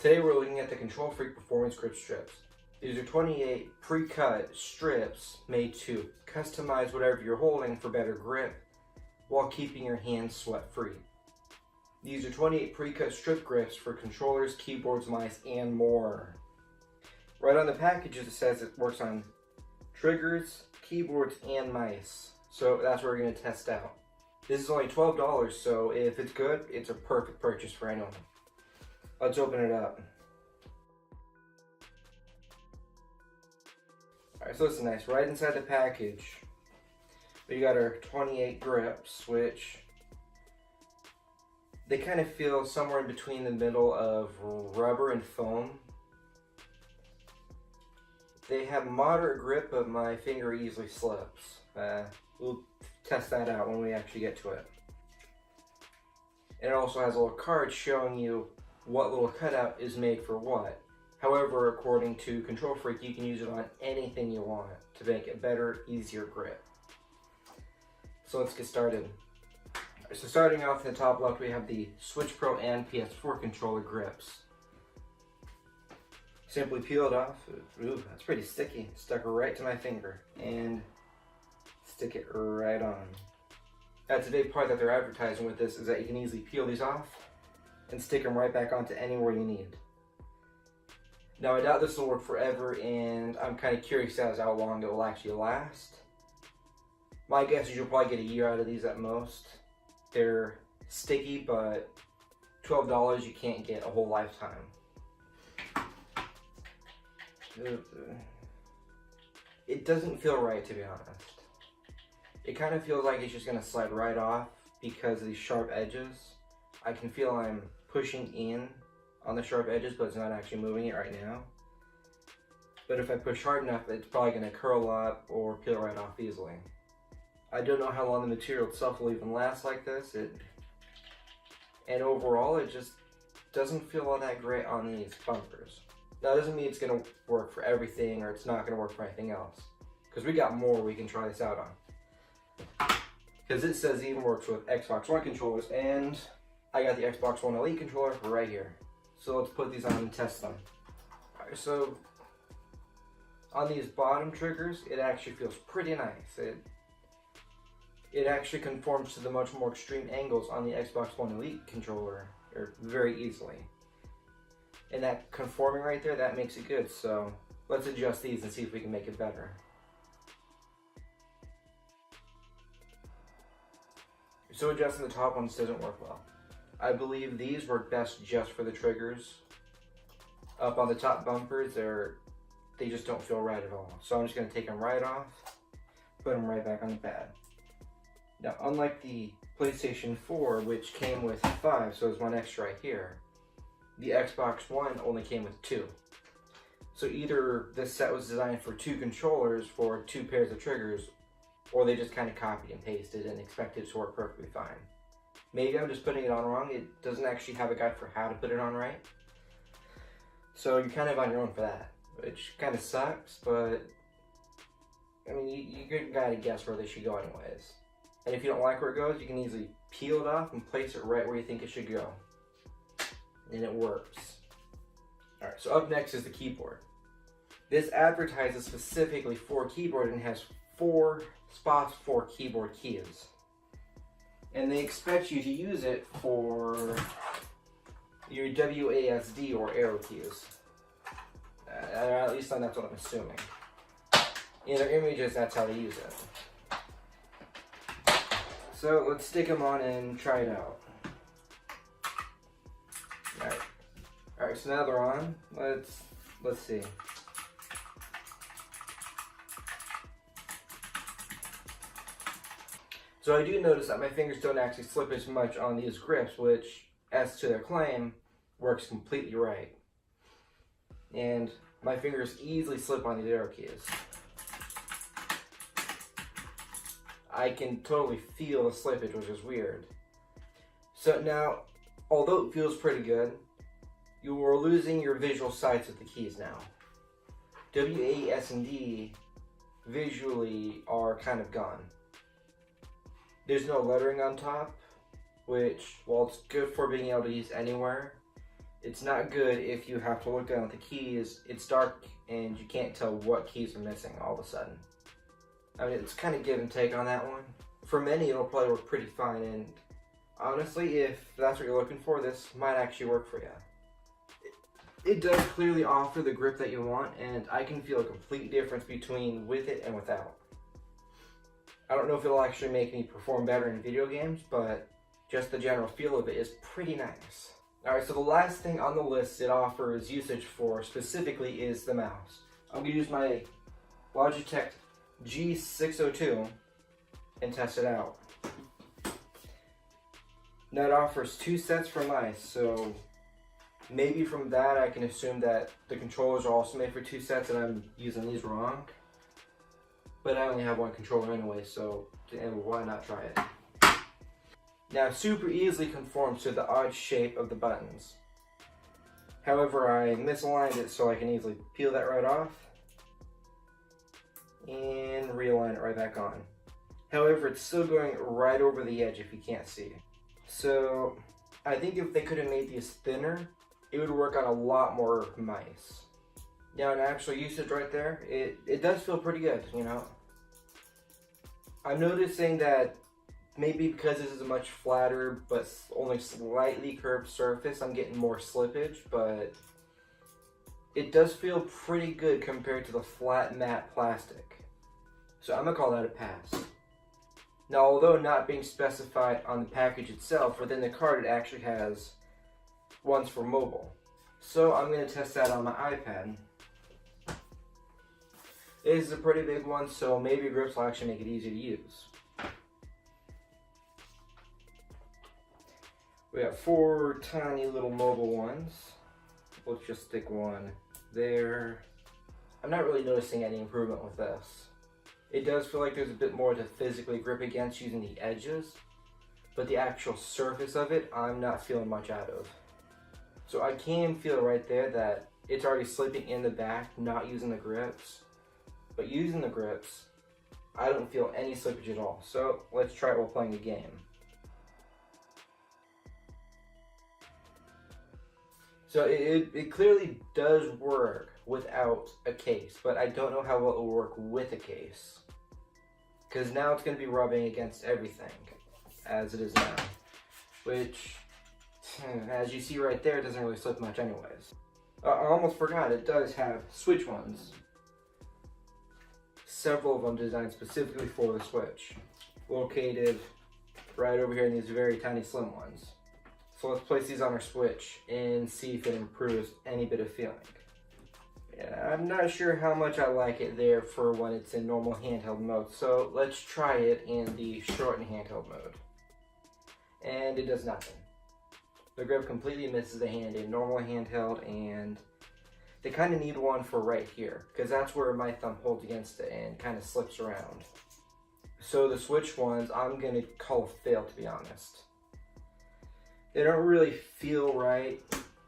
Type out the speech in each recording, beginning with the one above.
Today we're looking at the KontrolFreek Performance Grip strips. These are 28 pre-cut strips made to customize whatever you're holding for better grip while keeping your hands sweat-free. These are 28 pre-cut strip grips for controllers, keyboards, mice, and more. Right on the package it says it works on triggers, keyboards, and mice. So that's what we're going to test out. This is only $12, so if it's good, it's a perfect purchase for anyone. Let's open it up. Alright, so this is nice. Right inside the package, we got our 28 grips, which they kind of feel somewhere in between the middle of rubber and foam. They have moderate grip, but my finger easily slips. We'll test that out when we actually get to it. And it also has a little card showing you what little cutout is made for what. However, according to KontrolFreek, you can use it on anything you want to make it better, easier grip. So let's get started. So starting off in the top left, we have the Switch Pro and PS4 controller grips. Simply peel it off. Ooh, that's pretty sticky. Stuck right to my finger. And stick it right on. That's a big part that they're advertising with this, is that you can easily peel these off and stick them right back onto anywhere you need. Now I doubt this will work forever, and I'm kind of curious as to how long it will actually last. My guess is you'll probably get a year out of these at most. They're sticky, but $12 you can't get a whole lifetime. It doesn't feel right, to be honest. It kind of feels like it's just gonna slide right off because of these sharp edges. I can feel I'm pushing in on the sharp edges, but it's not actually moving it right now. But if I push hard enough, it's probably gonna curl up or peel right off easily. I don't know how long the material itself will even last like this. And overall, it just doesn't feel all that great on these bumpers. That doesn't mean it's gonna work for everything or it's not gonna work for anything else. Because we got more we can try this out on. Because it says it even works with Xbox One controllers, and I got the Xbox One Elite controller right here. So let's put these on and test them. Alright, so on these bottom triggers, it actually feels pretty nice. It actually conforms to the much more extreme angles on the Xbox One Elite controller very easily. And that conforming right there, that makes it good. So let's adjust these and see if we can make it better. So adjusting the top ones doesn't work well. I believe these work best just for the triggers. Up on the top bumpers, they just don't feel right at all. So I'm just gonna take them right off, put them right back on the pad. Now, unlike the PlayStation 4, which came with 5, so there's one extra right here, the Xbox One only came with 2. So either this set was designed for 2 controllers for 2 pairs of triggers, or they just kind of copied and pasted and expected it to work perfectly fine. Maybe I'm just putting it on wrong. It doesn't actually have a guide for how to put it on right. So you're kind of on your own for that, which kind of sucks, but I mean, you gotta guess where they should go anyways. And if you don't like where it goes, you can easily peel it off and place it right where you think it should go. And it works. Alright, so up next is the keyboard. This advertises specifically for keyboard and has 4 spots for keyboard keys. And they expect you to use it for your WASD or arrow keys. At least that's what I'm assuming. In their images, that's how they use it. So let's stick them on and try it out. Alright, so now they're on. Let's see. So I do notice that my fingers don't actually slip as much on these grips, which, as to their claim, works completely right. And my fingers easily slip on these arrow keys. I can totally feel the slippage, which is weird. So now, although it feels pretty good, you are losing your visual sights with the keys now. W, A, S, and D visually are kind of gone. There's no lettering on top, which, while it's good for being able to use anywhere, It's not good if you have to look down at the keys, it's dark, and you can't tell what keys are missing all of a sudden. I mean, it's kind of give and take on that one. For many, it'll probably work pretty fine, and honestly, if that's what you're looking for, this might actually work for you. It does clearly offer the grip that you want, and I can feel a complete difference between with it and without. I don't know if it'll actually make me perform better in video games, but just the general feel of it is pretty nice. Alright, so the last thing on the list it offers usage for specifically is the mouse. I'm going to use my Logitech G602 and test it out. Now it offers 2 sets for mice, so maybe from that I can assume that the controllers are also made for 2 sets and I'm using these wrong. But I only have 1 controller anyway, so why not try it? Now it super easily conforms to the odd shape of the buttons. However, I misaligned it so I can easily peel that right off and realign it right back on. However, it's still going right over the edge if you can't see. So I think if they could have made these thinner, it would work on a lot more mice. Now, in actual usage right there, it does feel pretty good, you know. I'm noticing that maybe because this is a much flatter but only slightly curved surface, I'm getting more slippage, but it does feel pretty good compared to the flat matte plastic. So I'm gonna call that a pass. Now, although not being specified on the package itself, within the card it actually has ones for mobile. So I'm gonna test that on my iPad. This is a pretty big one, so maybe grips will actually make it easy to use. We have 4 tiny little mobile ones. Let's just stick one there. I'm not really noticing any improvement with this. It does feel like there's a bit more to physically grip against using the edges, but the actual surface of it, I'm not feeling much out of. So I can feel right there that it's already slipping in the back, not using the grips. But using the grips, I don't feel any slippage at all. So let's try it while playing a game. So it clearly does work without a case, but I don't know how well it will work with a case. Because now it's going to be rubbing against everything, as it is now. Which, as you see right there, it doesn't really slip much anyways. I almost forgot, it does have Switch ones. Several of them designed specifically for the Switch. Located right over here in these very tiny slim ones. So let's place these on our Switch and see if it improves any bit of feeling. Yeah, I'm not sure how much I like it there for when it's in normal handheld mode. So let's try it in the shortened handheld mode. And it does nothing. The grip completely misses the hand in normal handheld, and they kind of need one for right here, because that's where my thumb holds against it and kind of slips around. So the Switch ones, I'm going to call a fail, to be honest. They don't really feel right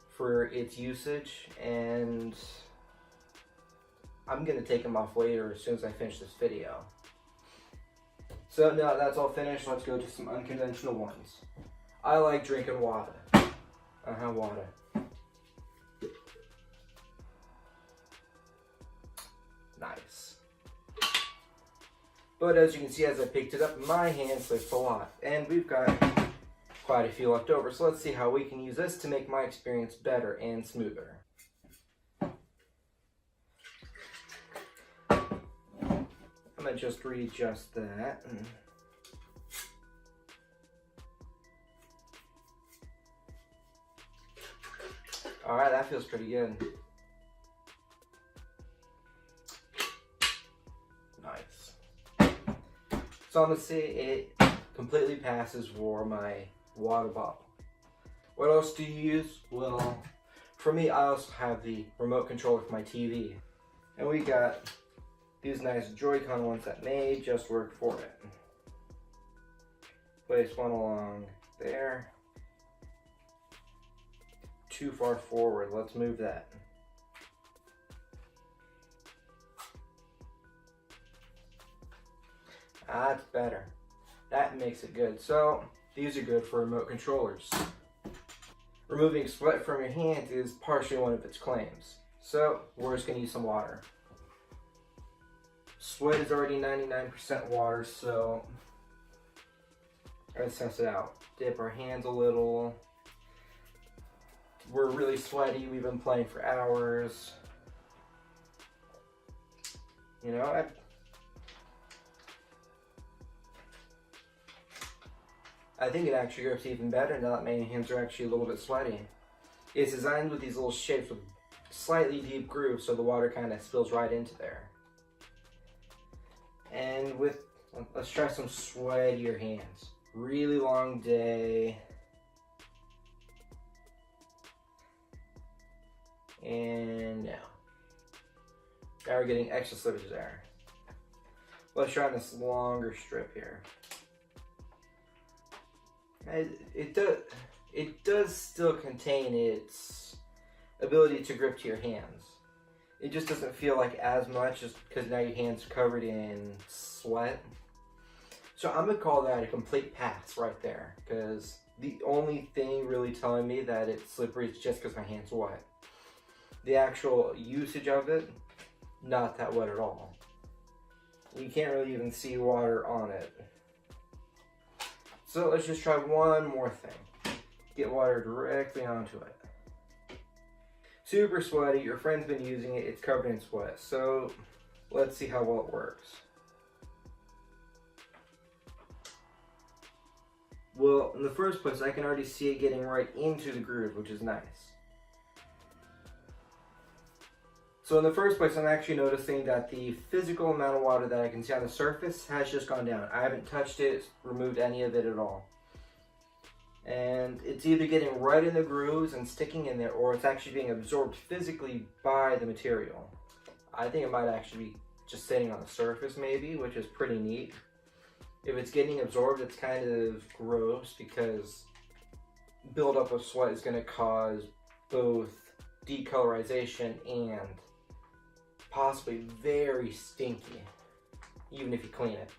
for its usage, and I'm going to take them off later as soon as I finish this video. So now that's all finished, let's go to some unconventional ones. I like drinking water. Water. Nice. But as you can see, as I picked it up, my hand slips a lot. And we've got quite a few left over. So let's see how we can use this to make my experience better and smoother. I'm going to just readjust that. Alright, that feels pretty good. Nice. So I'm going to say it completely passes for my water bottle. What else do you use? Well, for me, I also have the remote controller for my TV. And we got these nice Joy-Con ones that may just work for it. Place one along there. Too far forward, let's move that. That's better. That makes it good. So these are good for remote controllers. removing sweat from your hands is partially one of its claims. So we're just going to use some water. Sweat is already 99% water, so let's test it out. Dip our hands a little. We're really sweaty. We've been playing for hours. You know, I think it actually grips even better now that my hands are actually a little bit sweaty. It's designed with these little shapes with slightly deep grooves so the water kind of spills right into there. And let's try some sweatier hands. Really long day. And now we're getting extra slippage there. Let's try on this longer strip here. It does still contain its ability to grip to your hands. It just doesn't feel like as much just because now your hands are covered in sweat. So I'm gonna call that a complete pass right there, because the only thing really telling me that it's slippery is just because my hands are wet. The actual usage of it, not that wet at all. You can't really even see water on it. So let's just try one more thing. Get water directly onto it. Super sweaty, your friend's been using it, it's covered in sweat. So let's see how well it works. Well, in the first place, I can already see it getting right into the groove, which is nice. So in the first place, I'm actually noticing that the physical amount of water that I can see on the surface has just gone down. I haven't touched it, removed any of it at all. And it's either getting right in the grooves and sticking in there, or it's actually being absorbed physically by the material. I think it might actually be just sitting on the surface maybe, which is pretty neat. If it's getting absorbed, it's kind of gross because buildup of sweat is going to cause both decolorization and possibly very stinky, even if you clean it.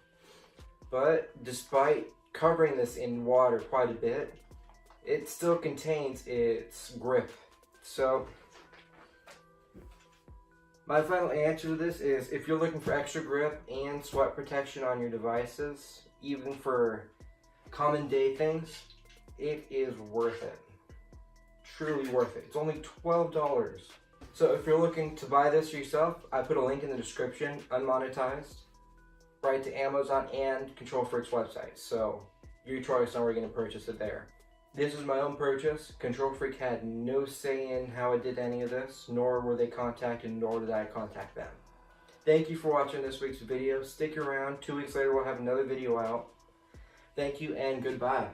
But despite covering this in water quite a bit, it still contains its grip. So my final answer to this is, if you're looking for extra grip and sweat protection on your devices, even for common day things, it is worth it. Truly worth it. It's only $12. So if you're looking to buy this yourself, I put a link in the description, unmonetized, right to Amazon and KontrolFreek's website. So your choice on where you're going to purchase it there. This is my own purchase. KontrolFreek had no say in how I did any of this, nor were they contacted, nor did I contact them. Thank you for watching this week's video. Stick around. 2 weeks later, we'll have another video out. Thank you and goodbye.